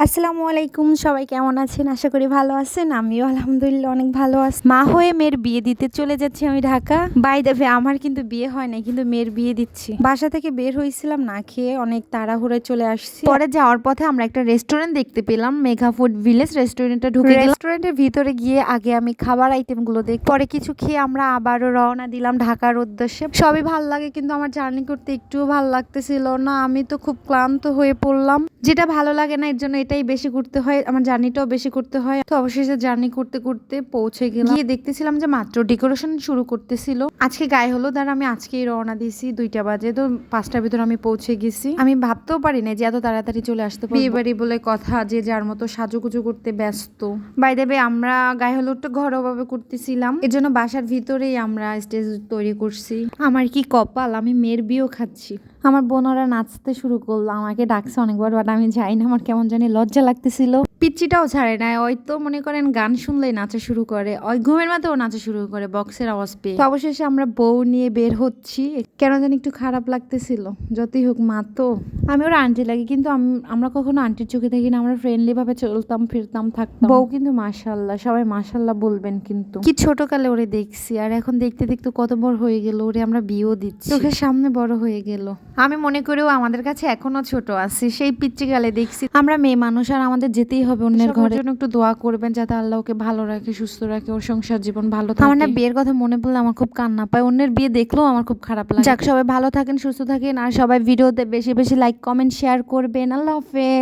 আসসালামু আলাইকুম, সবাই কেমন আছেন? আশা করি ভালো আছেন। আমিও আলহামদুলিল্লাহ অনেক ভালো আছি। মা হয়ে মেয়ের বিয়ে দিতে চলে যাচ্ছি আমি ঢাকা। বাই দ্য ওয়ে, আমার কিন্তু বিয়ে হয় নাই, কিন্তু মেয়ের বিয়ে দিচ্ছি। বাসা থেকে বের হয়েছিলাম না খেয়ে, অনেক তাড়াহুড়োয় চলে আসছি। পরে যাওয়ার পথে আমরা একটা রেস্টুরেন্ট দেখতে পেলাম, মেঘা ফুড ভিলেজ। রেস্টুরেন্টটা ঢুকে গেলাম। রেস্টুরেন্টের ভিতরে গিয়ে আগে আমি খাবার আইটেমগুলো দেখি, পরে কিছু খেয়ে আমরা আবারও রওনা দিলাম ঢাকার উদ্দেশ্যে। সবই ভাল লাগে, কিন্তু আমার জার্নি করতে একটুও ভালো লাগতেছিল না। আমি তো খুব ক্লান্ত হয়ে পড়লাম। যেটা ভালো লাগে না, এর জন্য এটাই বেশি করতে হয়, আমার জার্নিটাও বেশি করতে হয়। তো অবশেষে জার্নি করতে করতে পৌঁছে গেলাম। গিয়ে দেখতেছিলাম যে মাত্র ডেকোরেশন শুরু করতেছিল। আজকে গায়ে হলুদ, আর আমি আজকেই রওনা দিয়েছি 2টা বাজে। তো 5টার ভিতর আমি পৌঁছে গেছি। আমি ভাবতেও পারি না যে এত তাড়াতাড়ি চলে আসতে পারবো। বিয়ে বাড়ি বলে কথা, যে যার মতো সাজুগুজু করতে ব্যস্ত। বাই দ্য ওয়ে, আমরা গায়ে হলুদটা ঘরোয়াভাবে করতেছিলাম, এর জন্য বাসার ভিতরেই আমরা স্টেজ তৈরি করছি। আমার কি কপাল, আমি মেয়ের বিয়েও খাচ্ছি। আমার বোনরা নাচতে শুরু করলো, আমাকে ডাকছে অনেকবার, বাট আমি যাই না, আমার কেমন জানি লজ্জা লাগতেছিল। পিচ্চিটাও ছাড়ে না, ওই তো মনে করেন গান শুনলেই নাচা শুরু করে, ওই ঘুমের মাথাও নাচা শুরু করে বক্সের আওয়াজ পেয়ে। তো অবশেষে আমরা বউ নিয়ে বের হচ্ছি। কেন জানি একটু খারাপ লাগতেছিল, যতই হোক মা তো। আমি ওর আন্টি লাগি, কিন্তু আমরা কখনো আন্টির চোখে দেখি না, আমরা ফ্রেন্ডলি ভাবে চলতাম ফিরতাম থাকতাম। বউ কিন্তু মাশাল্লাহ, সবাই মাশাল্লাহ বলবেন। কিন্তু কি ছোটকালে ওরে দেখছি, আর এখন দেখতে দেখতে কত বড় হয়ে গেল, ওরে আমরা বিয়েও দিচ্ছি, চোখের সামনে বড় হয়ে গেল। আমি মনে করেও আমাদের কাছে এখনো ছোট আছি, সেই পিচ্চি গালে দেখছি। আমরা মেয়ে মানুষ, আর আমাদের যেতেই হবে অন্যের ঘরে। জন্য একটু দোয়া করবেন যাতে আল্লাহ ওকে ভালো রাখে, সুস্থ রাখে, ওর সংসার জীবন ভালো থাকে। আমার না বিয়ের কথা মনে পড়লে আমার খুব কান্না পায়, অন্যের বিয়ে দেখলেও আমার খুব খারাপ লাগে। যাক, সবাই ভালো থাকেন, সুস্থ থাকেন, আর সবাই ভিডিওতে বেশি বেশি লাইক কমেন্ট শেয়ার করবেন। আল্লাহ হাফেজ।